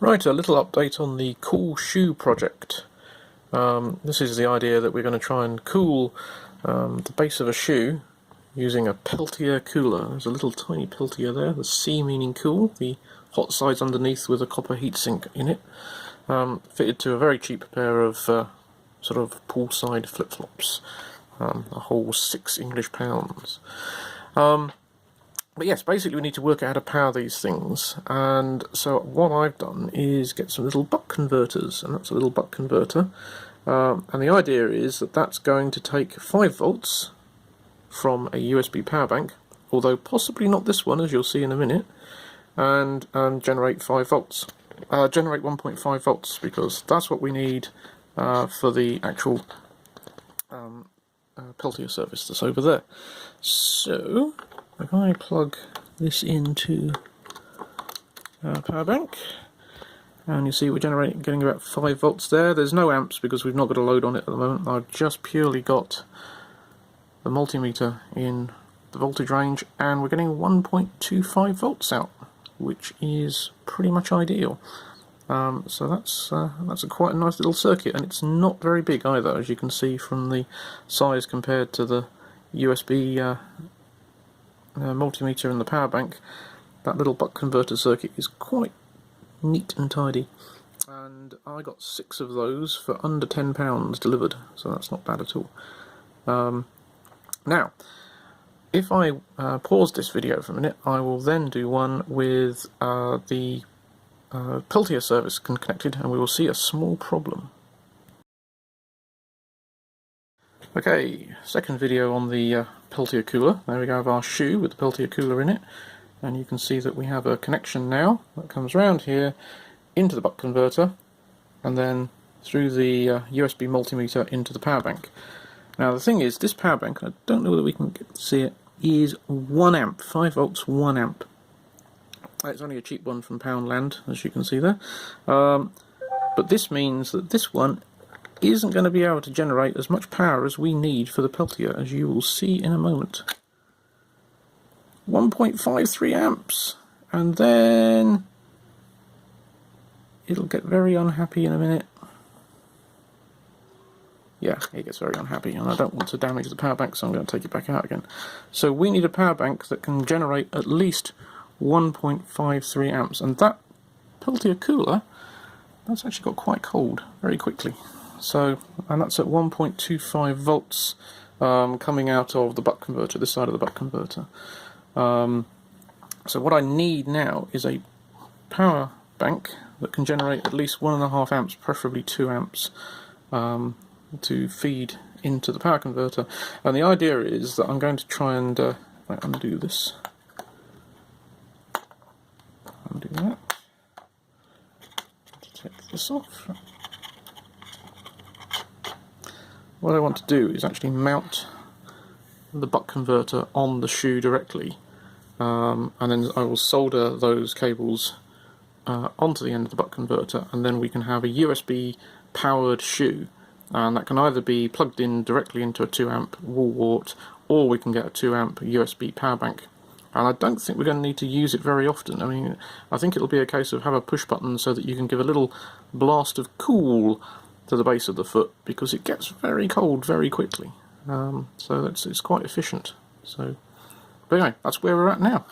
Right, a little update on the Cool Shoe project. This is the idea that we're going to try and cool the base of a shoe using a peltier cooler. There's a little tiny peltier there, the C meaning cool, the hot sides underneath with a copper heatsink in it, fitted to a very cheap pair of sort of poolside flip-flops, a whole £6 English. But yes, basically we need to work out how to power these things, and so what I've done is get some little buck converters, and that's a little buck converter, and the idea is that that's going to take 5 volts from a USB power bank, although possibly not this one, as you'll see in a minute, and generate 5 volts. Generate 1.5 volts, because that's what we need for the actual peltier service that's over there. So if I plug this into our power bank, and you see we're getting about 5 volts there. There's no amps because we've not got a load on it at the moment. I've just purely got the multimeter in the voltage range, and we're getting 1.25 volts out, which is pretty much ideal. So that's quite a nice little circuit, and it's not very big either, as you can see from the size compared to the USB multimeter in the power bank. That little buck converter circuit is quite neat and tidy, and I got 6 of those for under £10 delivered, so that's not bad at all. Now, if I pause this video for a minute, I will then do one with the peltier service connected, and we will see a small problem. Okay, second video on the peltier cooler. There we go, have our shoe with the peltier cooler in it, and you can see that we have a connection now that comes around here into the buck converter, and then through the USB multimeter into the power bank. Now the thing is, this power bank, I don't know whether we can see it, is 1 amp, 5 volts, 1 amp. It's only a cheap one from Poundland, as you can see there. But this means that this one isn't going to be able to generate as much power as we need for the peltier, as you will see in a moment. 1.53 amps, and then it'll get very unhappy in a minute. Yeah, it gets very unhappy, and I don't want to damage the power bank, so I'm going to take it back out again. So we need a power bank that can generate at least 1.53 amps, and that peltier cooler, that's actually got quite cold very quickly. So, and that's at 1.25 volts coming out of the buck converter, this side of the buck converter. So what I need now is a power bank that can generate at least 1.5 amps, preferably 2 amps, to feed into the power converter. And the idea is that I'm going to try and undo this. Undo that. Take this off. What I want to do is actually mount the buck converter on the shoe directly, and then I will solder those cables onto the end of the buck converter, and then we can have a USB powered shoe, and that can either be plugged in directly into a 2 amp wall wart, or we can get a 2 amp USB power bank. And I don't think we're going to need to use it very often. I mean, I think it'll be a case of have a push button so that you can give a little blast of cool to the base of the foot, because it gets very cold very quickly. So it's quite efficient. So, but anyway, that's where we're at now.